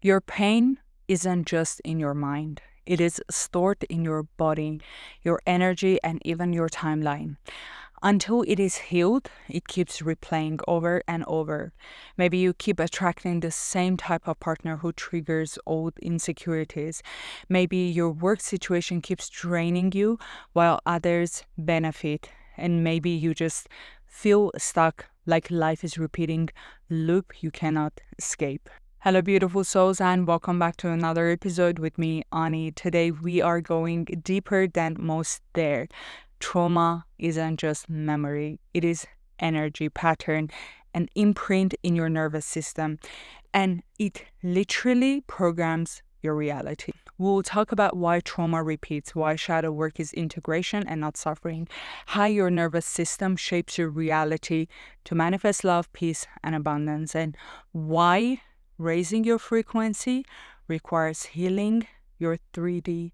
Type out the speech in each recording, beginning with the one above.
Your pain isn't just in your mind. It is stored in your body, your energy, and even your timeline. Until it is healed, it keeps replaying over and over. Maybe you keep attracting the same type of partner who triggers old insecurities. Maybe your work situation keeps draining you while others benefit. And maybe you just feel stuck, like life is repeating loop you cannot escape. Hello, beautiful souls, and welcome back to another episode with me, Ani. Today, we are going deeper than most dare. Trauma isn't just memory, it is energy pattern, an imprint in your nervous system, and it literally programs your reality. We'll talk about why trauma repeats, why shadow work is integration and not suffering, how your nervous system shapes your reality to manifest love, peace, and abundance, and why raising your frequency requires healing your 3D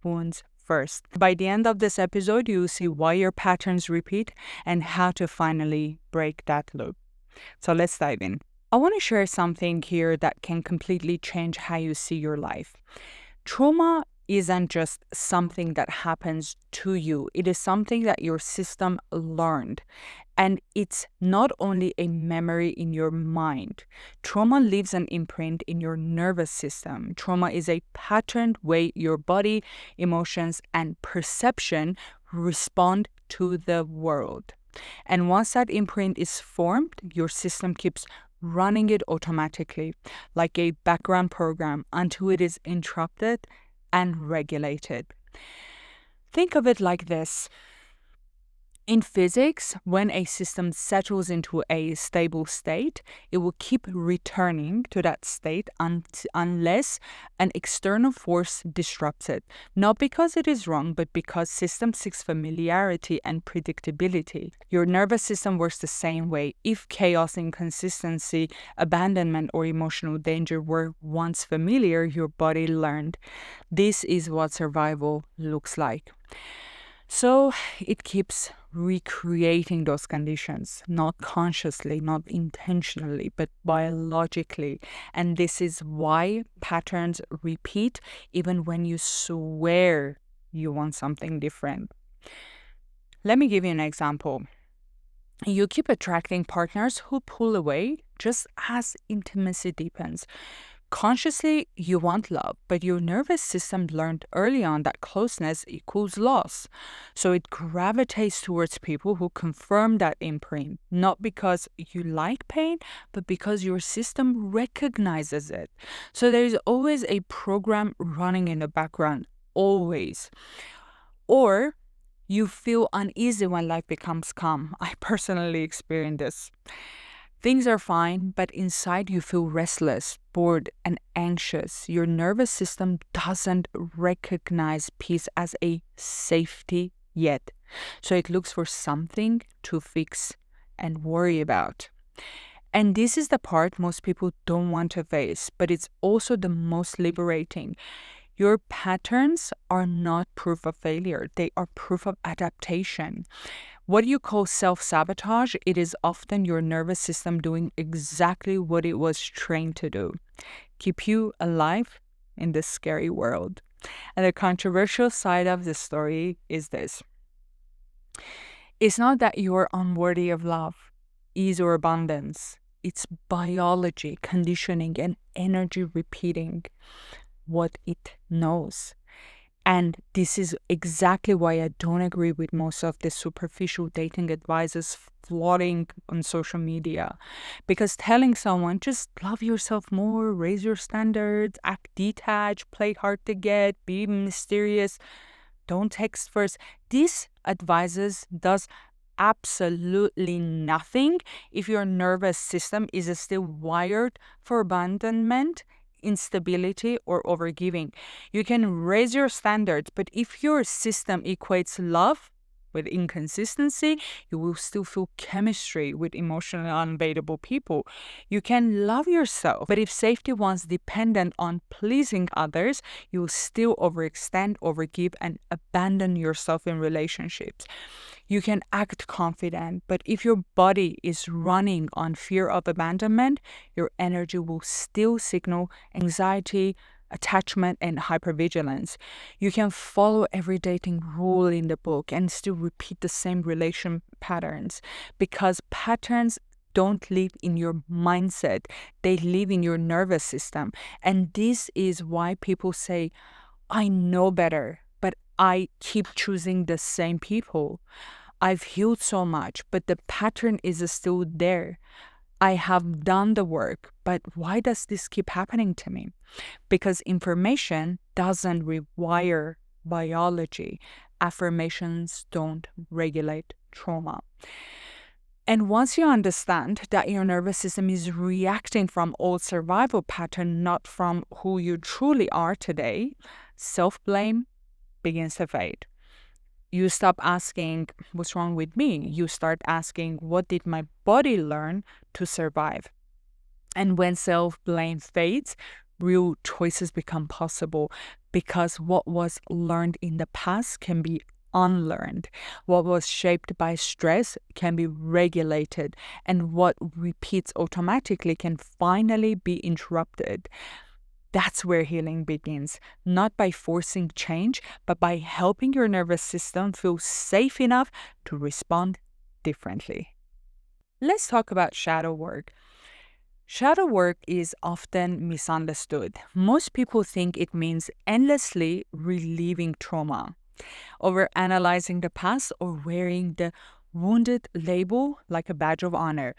wounds first. By the end of this episode, you'll see why your patterns repeat and how to finally break that loop. So let's dive in. I want to share something here that can completely change how you see your life. Trauma isn't just something that happens to you. It is something that your system learned. And it's not only a memory in your mind. Trauma leaves an imprint in your nervous system. Trauma is a patterned way your body, emotions, and perception respond to the world. And once that imprint is formed, your system keeps running it automatically, like a background program, until it is interrupted and regulated. Think of it like this. In physics, when a system settles into a stable state, it will keep returning to that state unless an external force disrupts it. Not because it is wrong, but because system seeks familiarity and predictability. Your nervous system works the same way. If chaos, inconsistency, abandonment, or emotional danger were once familiar, your body learned. This is what survival looks like. So it keeps recreating those conditions, not consciously, not intentionally, but biologically. And this is why patterns repeat even when you swear you want something different. Let me give you an example. You keep attracting partners who pull away just as intimacy deepens. Consciously, you want love, but your nervous system learned early on that closeness equals loss. So it gravitates towards people who confirm that imprint, not because you like pain, but because your system recognizes it. So there is always a program running in the background, always. Or you feel uneasy when life becomes calm. I personally experienced this. Things are fine, but inside you feel restless, bored, and anxious. Your nervous system doesn't recognize peace as a safety yet. So it looks for something to fix and worry about. And this is the part most people don't want to face, but it's also the most liberating. Your patterns are not proof of failure. They are proof of adaptation. What you call self-sabotage, it is often your nervous system doing exactly what it was trained to do. Keep you alive in this scary world. And the controversial side of the story is this. It's not that you are unworthy of love, ease, or abundance. It's biology, conditioning, and energy repeating what it knows. And this is exactly why I don't agree with most of the superficial dating advices floating on social media. Because telling someone, just love yourself more, raise your standards, act detached, play hard to get, be mysterious, don't text first. These advices does absolutely nothing if your nervous system is still wired for abandonment, instability, or overgiving. You can raise your standards, but if your system equates love with inconsistency, you will still feel chemistry with emotionally unavailable people. You can love yourself, but if safety was dependent on pleasing others, you will still overextend, overgive, and abandon yourself in relationships. You can act confident, but if your body is running on fear of abandonment, your energy will still signal anxiety, attachment, and hypervigilance. You can follow every dating rule in the book and still repeat the same relation patterns, because patterns don't live in your mindset, they live in your nervous system. And this is why people say, I know better, but I keep choosing the same people. I've healed so much, but the pattern is still there. I have done the work, but why does this keep happening to me? Because information doesn't rewire biology. Affirmations don't regulate trauma. And once you understand that your nervous system is reacting from old survival pattern, not from who you truly are today, self-blame begins to fade. You stop asking, what's wrong with me? You start asking, what did my body learn to survive? And when self-blame fades, real choices become possible, because what was learned in the past can be unlearned. What was shaped by stress can be regulated, and what repeats automatically can finally be interrupted. That's where healing begins, not by forcing change, but by helping your nervous system feel safe enough to respond differently. Let's talk about shadow work. Shadow work is often misunderstood. Most people think it means endlessly reliving trauma, overanalyzing the past, or wearing the wounded label like a badge of honor.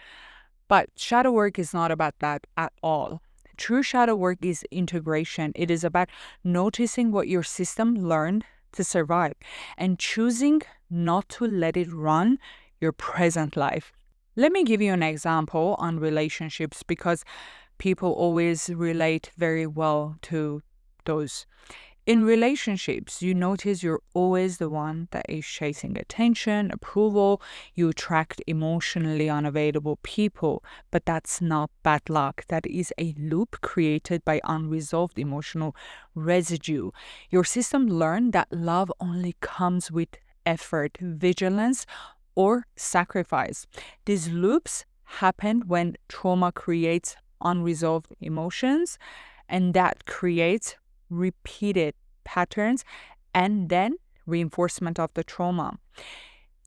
But shadow work is not about that at all. True shadow work is integration. It is about noticing what your system learned to survive and choosing not to let it run your present life. Let me give you an example on relationships, because people always relate very well to those. In relationships, you notice you're always the one that is chasing attention, approval. You attract emotionally unavailable people, but that's not bad luck. That is a loop created by unresolved emotional residue. Your system learned that love only comes with effort, vigilance, or sacrifice. These loops happen when trauma creates unresolved emotions, and that creates repeated patterns and then reinforcement of the trauma.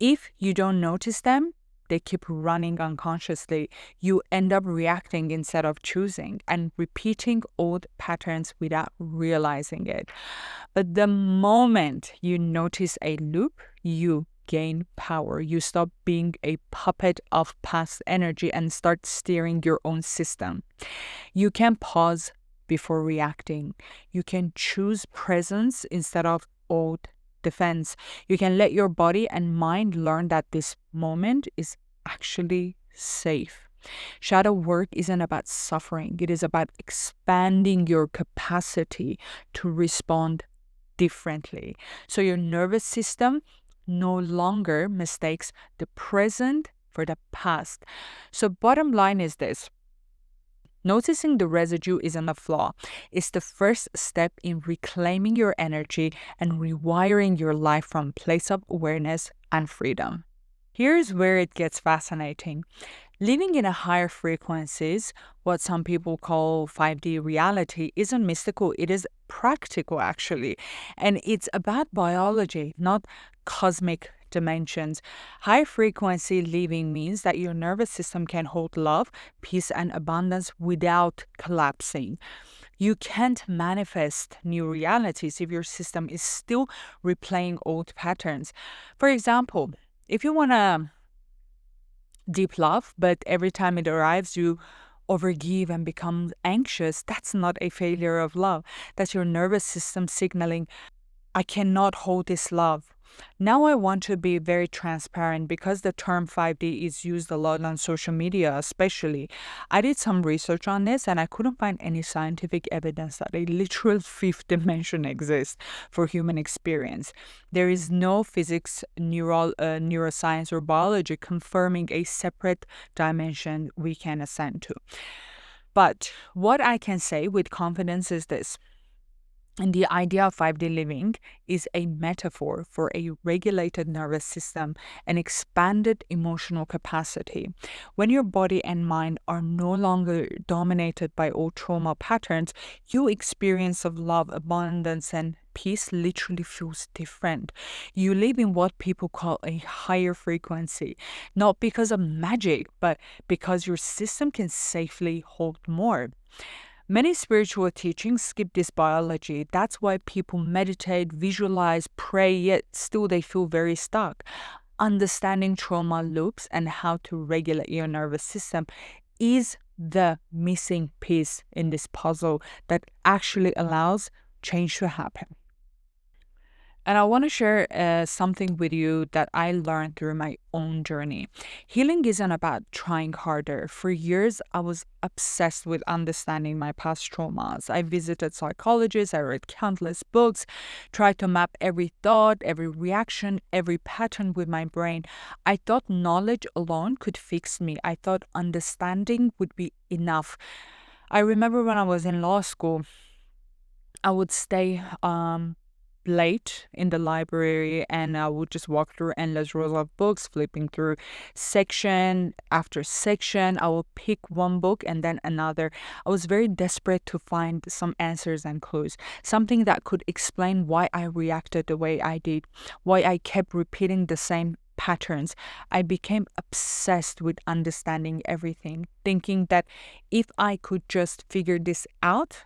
If you don't notice them, they keep running unconsciously. You end up reacting instead of choosing and repeating old patterns without realizing it. But the moment you notice a loop, you gain power. You stop being a puppet of past energy and start steering your own system. You can pause before reacting. You can choose presence instead of old defense. You can let your body and mind learn that this moment is actually safe. Shadow work isn't about suffering. It is about expanding your capacity to respond differently. So your nervous system no longer mistakes the present for the past. So bottom line is this. Noticing the residue isn't a flaw. It's the first step in reclaiming your energy and rewiring your life from a place of awareness and freedom. Here's where it gets fascinating. Living in a higher frequencies, what some people call 5D reality, isn't mystical. It is practical, actually. And it's about biology, not cosmic dimensions. High frequency living means that your nervous system can hold love, peace, and abundance without collapsing. You can't manifest new realities if your system is still replaying old patterns. For example, if you want to deep love, but every time it arrives, you overgive and become anxious, that's not a failure of love. That's your nervous system signaling, I cannot hold this love. Now I want to be very transparent, because the term 5D is used a lot on social media especially. I did some research on this and I couldn't find any scientific evidence that a literal fifth dimension exists for human experience. There is no physics, neuroscience, or biology confirming a separate dimension we can ascend to. But what I can say with confidence is this. And the idea of 5D living is a metaphor for a regulated nervous system and expanded emotional capacity. When your body and mind are no longer dominated by old trauma patterns, your experience of love, abundance, and peace literally feels different. You live in what people call a higher frequency, not because of magic, but because your system can safely hold more. Many spiritual teachings skip this biology. That's why people meditate, visualize, pray, yet still they feel very stuck. Understanding trauma loops and how to regulate your nervous system is the missing piece in this puzzle that actually allows change to happen. And I want to share something with you that I learned through my own journey. Healing isn't about trying harder. For years, I was obsessed with understanding my past traumas. I visited psychologists, I read countless books, tried to map every thought, every reaction, every pattern with my brain. I thought knowledge alone could fix me. I thought understanding would be enough. I remember when I was in law school, I would stay late in the library and I would just walk through endless rows of books, flipping through section after section. I will pick one book and then another. I was very desperate to find some answers and clues, something that could explain why I reacted the way I did, why I kept repeating the same patterns. I became obsessed with understanding everything, thinking that if I could just figure this out,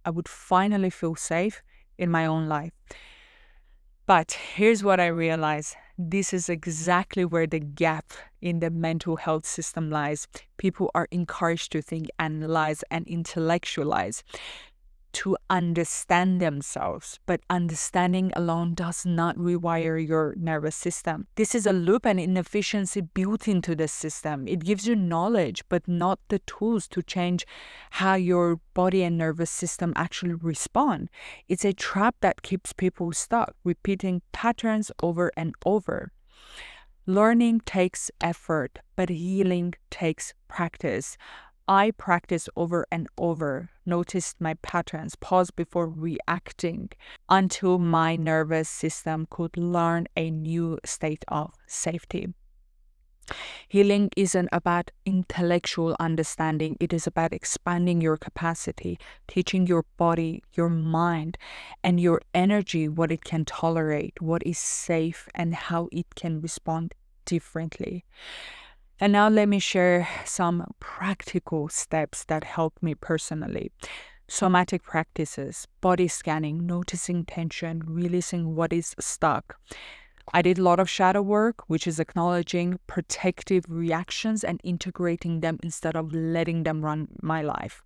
I would finally feel safe in my own life. But here's what I realized. This is exactly where the gap in the mental health system lies. People are encouraged to think, analyze, and intellectualize to understand themselves, but understanding alone does not rewire your nervous system. This is a loop and inefficiency built into the system. It gives you knowledge, but not the tools to change how your body and nervous system actually respond. It's a trap that keeps people stuck, repeating patterns over and over. Learning takes effort, but healing takes practice. I practiced over and over, noticed my patterns, paused before reacting until my nervous system could learn a new state of safety. Healing isn't about intellectual understanding, it is about expanding your capacity, teaching your body, your mind, and your energy what it can tolerate, what is safe, and how it can respond differently. And now let me share some practical steps that helped me personally. Somatic practices, body scanning, noticing tension, releasing what is stuck. I did a lot of shadow work, which is acknowledging protective reactions and integrating them instead of letting them run my life.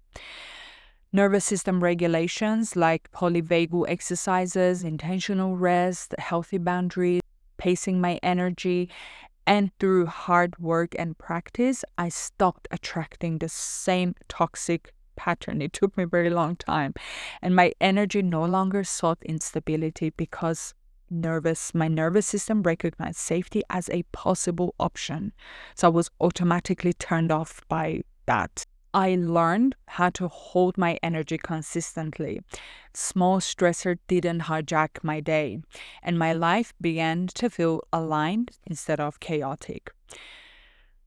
Nervous system regulations like polyvagal exercises, intentional rest, healthy boundaries, pacing my energy. And through hard work and practice, I stopped attracting the same toxic pattern. It took me a very long time. And my energy no longer sought instability because my nervous system recognized safety as a possible option. So I was automatically turned off by that. I learned how to hold my energy consistently. Small stressor didn't hijack my day, and my life began to feel aligned instead of chaotic.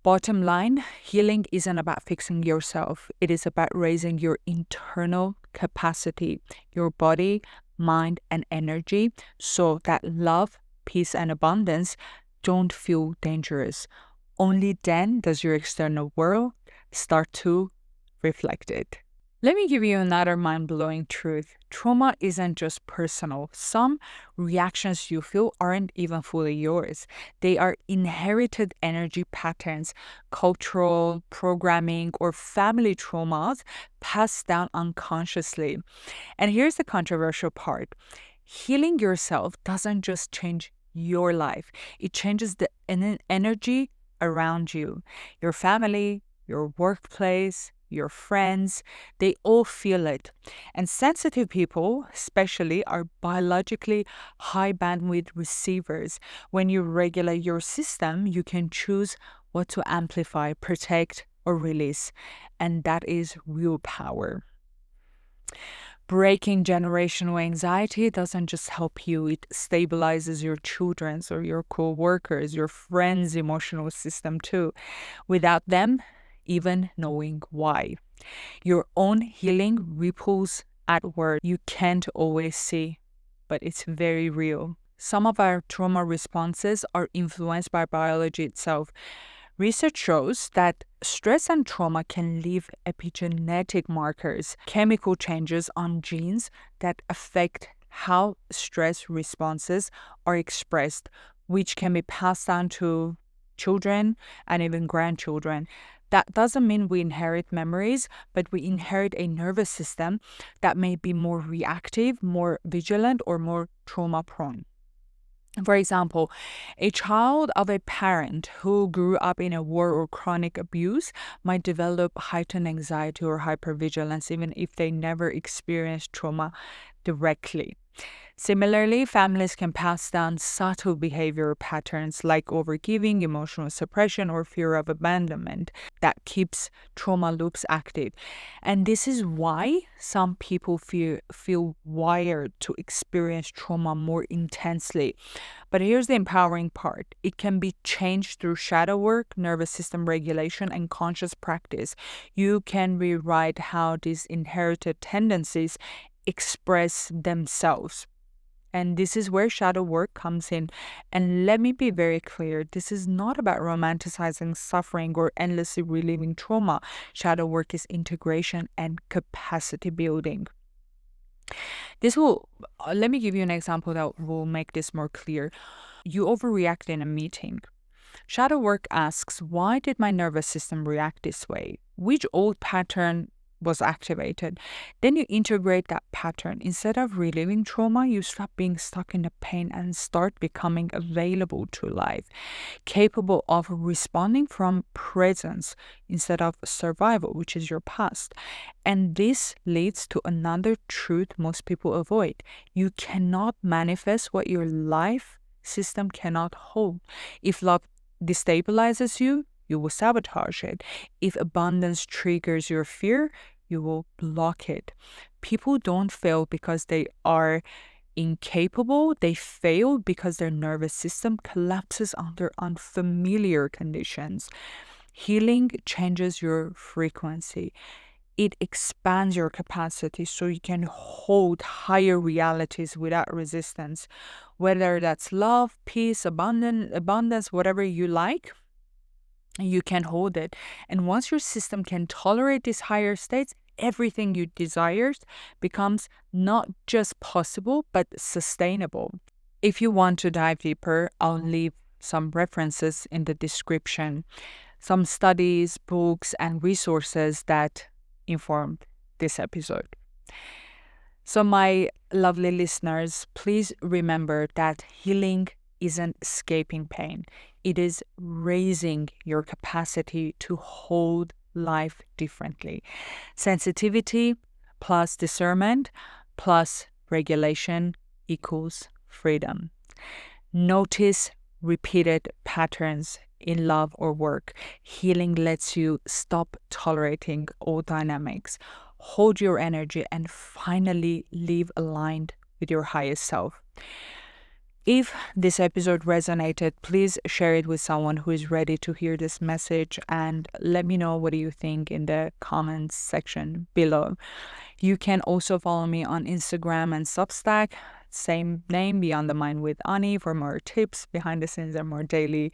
Bottom line, healing isn't about fixing yourself. It is about raising your internal capacity, your body, mind, and energy so that love, peace, and abundance don't feel dangerous. Only then does your external world start to reflect it. Let me give you another mind-blowing truth. Trauma isn't just personal. Some reactions you feel aren't even fully yours. They are inherited energy patterns, cultural programming, or family traumas passed down unconsciously. And here's the controversial part. Healing yourself doesn't just change your life. It changes the energy around you, your family, your workplace, your friends, they all feel it. And sensitive people, especially, are biologically high bandwidth receivers. When you regulate your system, you can choose what to amplify, protect, or release. And that is real power. Breaking generational anxiety doesn't just help you, it stabilizes your children's or your co-workers, your friends' emotional system too. Without them even knowing why. Your own healing ripples outward. You can't always see, but it's very real. Some of our trauma responses are influenced by biology itself. Research shows that stress and trauma can leave epigenetic markers, chemical changes on genes that affect how stress responses are expressed, which can be passed on to children and even grandchildren. That doesn't mean we inherit memories, but we inherit a nervous system that may be more reactive, more vigilant, or more trauma prone. For example, a child of a parent who grew up in a war or chronic abuse might develop heightened anxiety or hypervigilance even if they never experienced trauma directly. Similarly, families can pass down subtle behavior patterns like overgiving, emotional suppression, or fear of abandonment that keeps trauma loops active. And this is why some people feel wired to experience trauma more intensely. But here's the empowering part. It can be changed through shadow work, nervous system regulation, and conscious practice. You can rewrite how these inherited tendencies express themselves. And this is where shadow work comes in. And let me be very clear, this is not about romanticizing suffering or endlessly reliving trauma. Shadow work is integration and capacity building. Let me give you an example that will make this more clear. You overreact in a meeting. Shadow work asks, why did my nervous system react this way? Which old pattern was activated? Then you integrate that pattern. Instead of reliving trauma, you stop being stuck in the pain and start becoming available to life, capable of responding from presence instead of survival, which is your past. And this leads to another truth most people avoid. You cannot manifest what your life system cannot hold. If love destabilizes you, you will sabotage it. If abundance triggers your fear, you will block it. People don't fail because they are incapable. They fail because their nervous system collapses under unfamiliar conditions. Healing changes your frequency. It expands your capacity so you can hold higher realities without resistance. Whether that's love, peace, abundance, whatever you like, you can hold it. And once your system can tolerate these higher states, everything you desire becomes not just possible, but sustainable. If you want to dive deeper, I'll leave some references in the description, some studies, books, and resources that informed this episode. So, my lovely listeners, please remember that healing isn't escaping pain. It is raising your capacity to hold life differently. Sensitivity plus discernment plus regulation equals freedom. Notice repeated patterns in love or work. Healing lets you stop tolerating old dynamics, hold your energy, and finally live aligned with your highest self. If this episode resonated, please share it with someone who is ready to hear this message, and let me know what you think in the comments section below. You can also follow me on Instagram and Substack, same name, Beyond the Mind with Ani, for more tips, behind the scenes, and more daily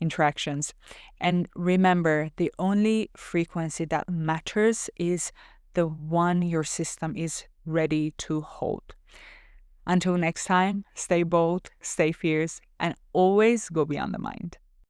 interactions. And remember, the only frequency that matters is the one your system is ready to hold. Until next time, stay bold, stay fierce, and always go beyond the mind.